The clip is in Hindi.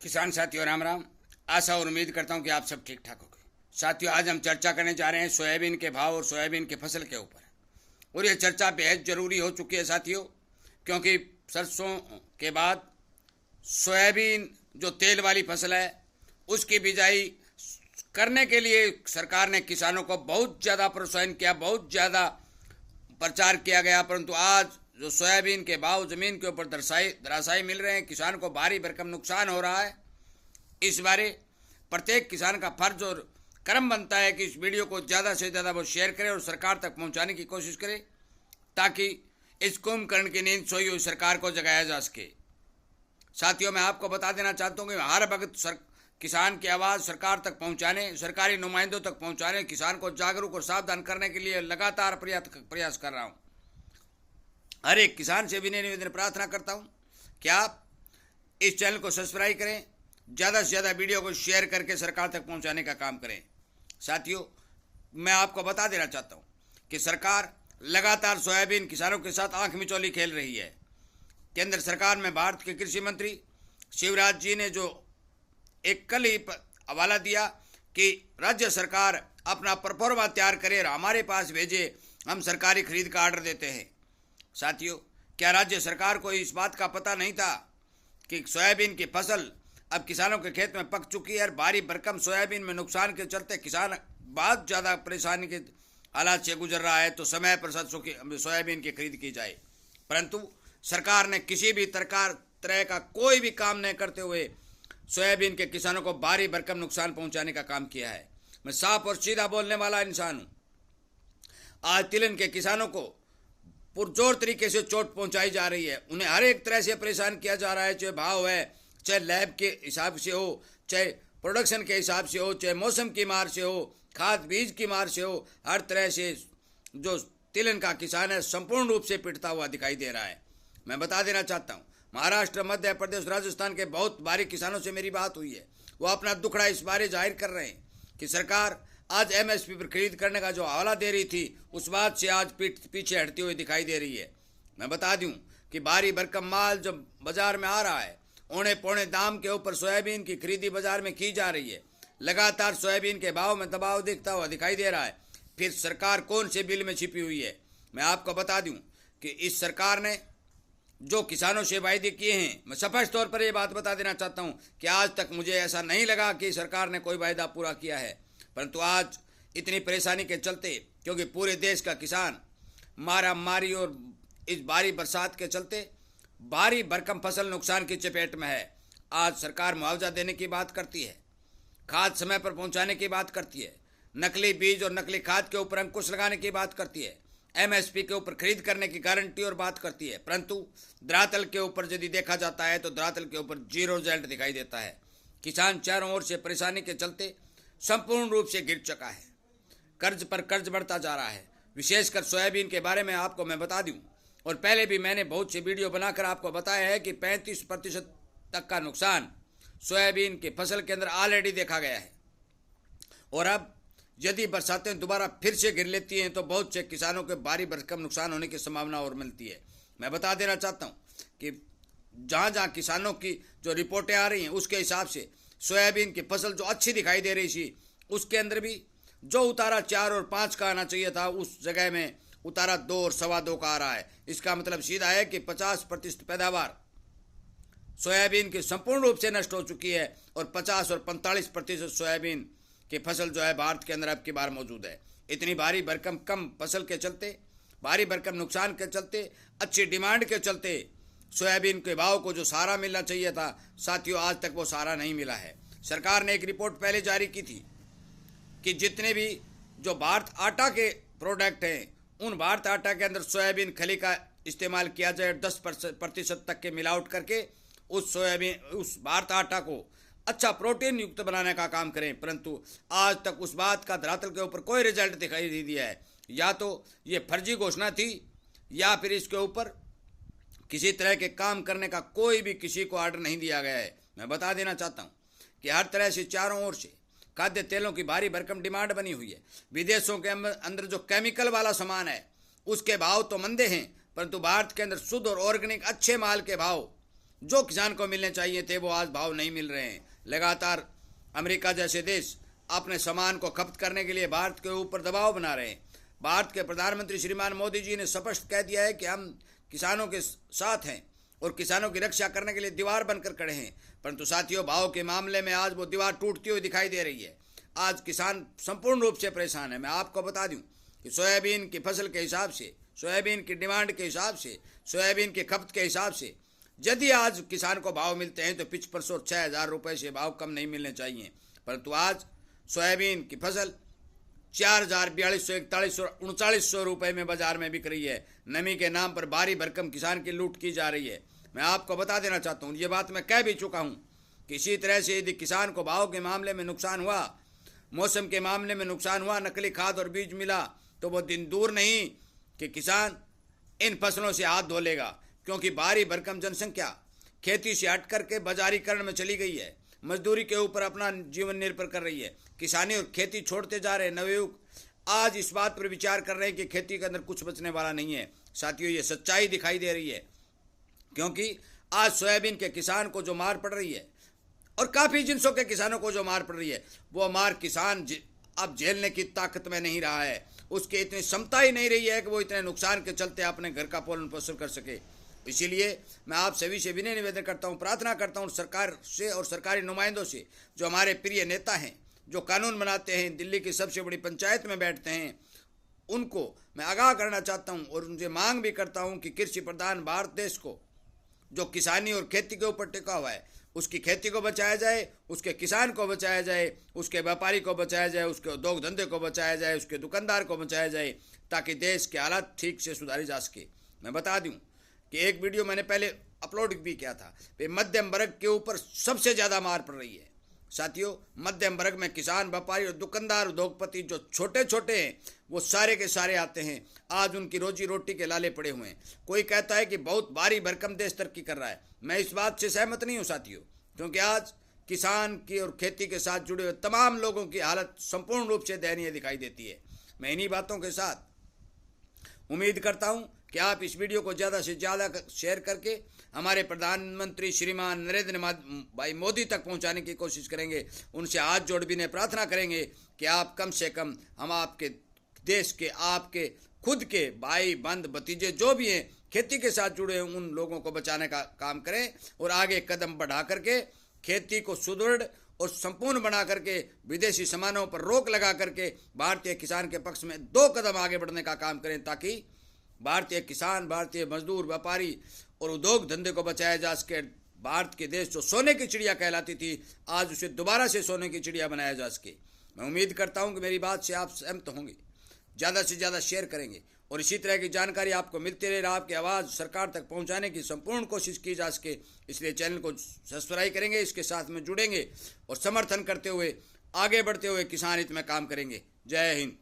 किसान साथियों राम राम। आशा और उम्मीद करता हूं कि आप सब ठीक ठाक होंगे। साथियों, आज हम चर्चा करने जा रहे हैं सोयाबीन के भाव और सोयाबीन के फसल के ऊपर। और यह चर्चा बेहद ज़रूरी हो चुकी है साथियों, क्योंकि सरसों के बाद सोयाबीन जो तेल वाली फसल है उसकी बिजाई करने के लिए सरकार ने किसानों को बहुत ज़्यादा प्रोत्साहन किया, बहुत ज़्यादा प्रचार किया गया। परंतु आज जो सोयाबीन के भाव ज़मीन के ऊपर धराशायी मिल रहे हैं, किसान को भारी भरकम नुकसान हो रहा है। इस बारे प्रत्येक किसान का फर्ज और कर्म बनता है कि इस वीडियो को ज़्यादा से ज़्यादा वो शेयर करे और सरकार तक पहुंचाने की कोशिश करे, ताकि इस कुंभकर्ण की नींद सोई हुई सरकार को जगाया जा सके। साथियों, मैं आपको बता देना चाहता हूँ कि हर वक्त किसान की आवाज़ सरकार तक पहुंचाने, सरकारी नुमाइंदों तक पहुंचाने, किसान को जागरूक और सावधान करने के लिए लगातार प्रयास कर रहा हूँ। हर एक किसान से विनय निवेदन प्रार्थना करता हूँ कि आप इस चैनल को सब्सक्राइब करें, ज़्यादा से ज़्यादा वीडियो को शेयर करके सरकार तक पहुंचाने का काम करें। साथियों, मैं आपको बता देना चाहता हूं कि सरकार लगातार सोयाबीन किसानों के साथ आंख मिचौली खेल रही है। केंद्र सरकार में भारत के कृषि मंत्री शिवराज जी ने जो एक कल ही हवाला दिया कि राज्य सरकार अपना परफॉर्मा तैयार करे और हमारे पास भेजे, हम सरकारी खरीद का ऑर्डर देते हैं। साथियों, क्या राज्य सरकार को इस बात का पता नहीं था कि सोयाबीन की फसल अब किसानों के खेत में पक चुकी है और भारी भरकम सोयाबीन में नुकसान के चलते किसान बहुत ज़्यादा परेशानी के हालात से गुजर रहा है। तो समय पर सोयाबीन की खरीद की जाए, परंतु सरकार ने किसी भी तरह का कोई भी काम नहीं करते हुए सोयाबीन के किसानों को भारी भरकम नुकसान पहुंचाने का काम किया है। मैं साफ और सीधा बोलने वाला इंसान हूँ। आज तिलहन के किसानों को पुरजोर तरीके से चोट पहुंचाई जा रही है, उन्हें हर एक तरह से परेशान किया जा रहा है, चाहे भाव है, चाहे लैब के हिसाब से हो, चाहे प्रोडक्शन के हिसाब से हो, चाहे मौसम की मार से हो, खाद बीज की मार से हो। हर तरह से जो तिलहन का किसान है संपूर्ण रूप से पिटता हुआ दिखाई दे रहा है। मैं बता देना चाहता हूँ, महाराष्ट्र, मध्य प्रदेश, राजस्थान के बहुत भारी किसानों से मेरी बात हुई है। वो अपना दुखड़ा इस बारे जाहिर कर रहे हैं कि सरकार आज MSP पर खरीद करने का जो हवाला दे रही थी, उस बात से आज पीछे हटती हुई दिखाई दे रही है। मैं बता दूं कि भारी भरकम माल जो बाजार में आ रहा है, औने पौने दाम के ऊपर सोयाबीन की खरीदी बाजार में की जा रही है। लगातार सोयाबीन के भाव में दबाव दिखता हुआ दिखाई दे रहा है। फिर सरकार कौन से बिल में छिपी हुई है? मैं आपको बता दूं कि इस सरकार ने जो किसानों से वायदे किए हैं, मैं स्पष्ट तौर पर यह बात बता देना चाहता हूं कि आज तक मुझे ऐसा नहीं लगा कि सरकार ने कोई वायदा पूरा किया है। परंतु आज इतनी परेशानी के चलते, क्योंकि पूरे देश का किसान मारा मारी और इस भारी बरसात के चलते भारी भरकम फसल नुकसान की चपेट में है, आज सरकार मुआवजा देने की बात करती है, खाद समय पर पहुंचाने की बात करती है, नकली बीज और नकली खाद के ऊपर अंकुश लगाने की बात करती है, MSP के ऊपर खरीद करने की गारंटी और बात करती है। परंतु धरातल के ऊपर यदि देखा जाता है तो धरातल के ऊपर जीरो रिजल्ट दिखाई देता है। किसान चारों ओर से परेशानी के चलते संपूर्ण रूप से गिर चुका है, कर्ज पर कर्ज बढ़ता जा रहा है। विशेषकर सोयाबीन के बारे में आपको मैं बता दूं, और पहले भी मैंने बहुत सी वीडियो बनाकर आपको बताया है कि 35% तक का नुकसान सोयाबीन की फसल के अंदर ऑलरेडी देखा गया है। और अब यदि बरसातें दोबारा फिर से गिर लेती हैं तो बहुत से किसानों के भारी भरकम नुकसान होने की संभावना और मिलती है। मैं बता देना चाहता हूँ कि जहाँ जहाँ किसानों की जो रिपोर्टें आ रही हैं उसके हिसाब से सोयाबीन की फसल जो अच्छी दिखाई दे रही थी, उसके अंदर भी जो उतारा 4 और 5 का आना चाहिए था, उस जगह में उतारा 2 और 2.25 का आ रहा है। इसका मतलब सीधा है कि 50% पैदावार सोयाबीन की संपूर्ण रूप से नष्ट हो चुकी है और 50 और 45% सोयाबीन की फसल जो है भारत के अंदर अब की बार मौजूद है। इतनी भारी भरकम कम फसल के चलते, भारी भरकम नुकसान के चलते, अच्छी डिमांड के चलते सोयाबीन के भाव को जो सहारा मिलना चाहिए था, साथियों आज तक वो सहारा नहीं मिला है। सरकार ने एक रिपोर्ट पहले जारी की थी कि जितने भी जो भारत आटा के प्रोडक्ट हैं, उन भारत आटा के अंदर सोयाबीन खली का इस्तेमाल किया जाए, 10% तक के मिलावट करके उस भारत आटा को अच्छा प्रोटीन युक्त बनाने का काम करें। परंतु आज तक उस बात का धरातल के ऊपर कोई रिजल्ट दिखाई नहीं दिया है। या तो ये फर्जी घोषणा थी या फिर इसके ऊपर किसी तरह के काम करने का कोई भी किसी को ऑर्डर नहीं दिया गया है। मैं बता देना चाहता हूँ कि हर तरह से चारों ओर से खाद्य तेलों की भारी भरकम डिमांड बनी हुई है। विदेशों के अंदर जो केमिकल वाला सामान है उसके भाव तो मंदे हैं, परंतु भारत के अंदर शुद्ध और ऑर्गेनिक अच्छे माल के भाव जो किसान को मिलने चाहिए थे वो आज भाव नहीं मिल रहे हैं। लगातार अमेरिका जैसे देश अपने सामान को खपत करने के लिए भारत के ऊपर दबाव बना रहे हैं। भारत के प्रधानमंत्री श्रीमान मोदी जी ने स्पष्ट कह दिया है कि हम किसानों के साथ हैं और किसानों की रक्षा करने के लिए दीवार बनकर खड़े हैं। परंतु साथियों, भाव के मामले में आज वो दीवार टूटती हुई दिखाई दे रही है। आज किसान संपूर्ण रूप से परेशान है। मैं आपको बता दूं कि सोयाबीन की फसल के हिसाब से, सोयाबीन की डिमांड के हिसाब से, सोयाबीन की खपत के हिसाब से यदि आज किसान को भाव मिलते हैं तो पिछ परसों 6,000 रुपये से भाव कम नहीं मिलने चाहिए। परंतु आज सोयाबीन की फसल 4,000, 4,200, 4,100, 4,900 रुपये में बाजार में बिक रही है। नमी के नाम पर भारी भरकम किसान की लूट की जा रही है। मैं आपको बता देना चाहता हूँ, ये बात मैं कह भी चुका हूँ कि इसी तरह से यदि किसान को भाव के मामले में नुकसान हुआ, मौसम के मामले में नुकसान हुआ, नकली खाद और बीज मिला, तो वो दिन दूर नहीं कि किसान इन फसलों से हाथ धो लेगा। क्योंकि भारी भरकम जनसंख्या खेती से हट करके बाजारीकरण में चली गई है, मजदूरी के ऊपर अपना जीवन निर्भर कर रही है। किसानी और खेती छोड़ते जा रहे नवयुवक आज इस बात पर विचार कर रहे हैं कि खेती के अंदर कुछ बचने वाला नहीं है। साथियों, ये सच्चाई दिखाई दे रही है, क्योंकि आज सोयाबीन के किसान को जो मार पड़ रही है और काफ़ी जिनसों के किसानों को जो मार पड़ रही है, वो मार किसान अब झेलने की ताकत में नहीं रहा है। उसकी इतनी क्षमता ही नहीं रही है कि वो इतने नुकसान के चलते अपने घर का पालन पोषण कर सके। इसीलिए मैं आप सभी से विनय निवेदन करता हूँ, प्रार्थना करता हूँ सरकार से और सरकारी नुमाइंदों से, जो हमारे प्रिय नेता हैं, जो कानून बनाते हैं, दिल्ली की सबसे बड़ी पंचायत में बैठते हैं, उनको मैं आगाह करना चाहता हूँ और उनसे मांग भी करता हूँ कि कृषि प्रधान भारत देश को, जो किसानी और खेती के ऊपर टिका हुआ है, उसकी खेती को बचाया जाए, उसके किसान को बचाया जाए, उसके व्यापारी को बचाया जाए, उसके उद्योग धंधे को बचाया जाए, उसके दुकानदार को बचाया जाए, ताकि देश के हालात ठीक से सुधारी जा सके। मैं बता दूं कि एक वीडियो मैंने पहले अपलोड भी किया था, मध्यम वर्ग के ऊपर सबसे ज़्यादा मार पड़ रही है। साथियों, मध्यम वर्ग में किसान, व्यापारी और दुकानदार, उद्योगपति जो छोटे छोटे हैं, वो सारे के सारे आते हैं। आज उनकी रोजी रोटी के लाले पड़े हुए हैं। कोई कहता है कि बहुत भारी भरकम देश तरक्की कर रहा है, मैं इस बात से सहमत नहीं हूँ साथियों, क्योंकि आज किसान की और खेती के साथ जुड़े हुए तमाम लोगों की हालत संपूर्ण रूप से दयनीय दिखाई देती है। मैं इन्हीं बातों के साथ उम्मीद करता हूँ कि आप इस वीडियो को ज़्यादा से ज़्यादा शेयर करके हमारे प्रधानमंत्री श्रीमान नरेंद्र भाई मोदी तक पहुंचाने की कोशिश करेंगे। उनसे हाथ जोड़ भी प्रार्थना करेंगे कि आप कम से कम हम आपके देश के, आपके खुद के भाई बंद भतीजे जो भी हैं, खेती के साथ जुड़े हैं, उन लोगों को बचाने का काम करें और आगे कदम बढ़ा करके खेती को सुदृढ़ और संपूर्ण बना करके विदेशी सामानों पर रोक लगा करके भारतीय किसान के पक्ष में 2 कदम आगे बढ़ने का काम करें, ताकि भारतीय किसान, भारतीय मजदूर, व्यापारी और उद्योग धंधे को बचाया जा सके। भारत के देश जो सोने की चिड़िया कहलाती थी, आज उसे दोबारा से सोने की चिड़िया बनाया जा सके। मैं उम्मीद करता हूं कि मेरी बात से आप सहमत होंगे, ज़्यादा से ज़्यादा शेयर करेंगे और इसी तरह की जानकारी आपको मिलती रहे, आपकी आवाज़ सरकार तक पहुंचाने की संपूर्ण कोशिश की जा सके। इसलिए चैनल को सब्सक्राइब करेंगे, इसके साथ में जुड़ेंगे और समर्थन करते हुए आगे बढ़ते हुए किसान हित में काम करेंगे। जय हिंद।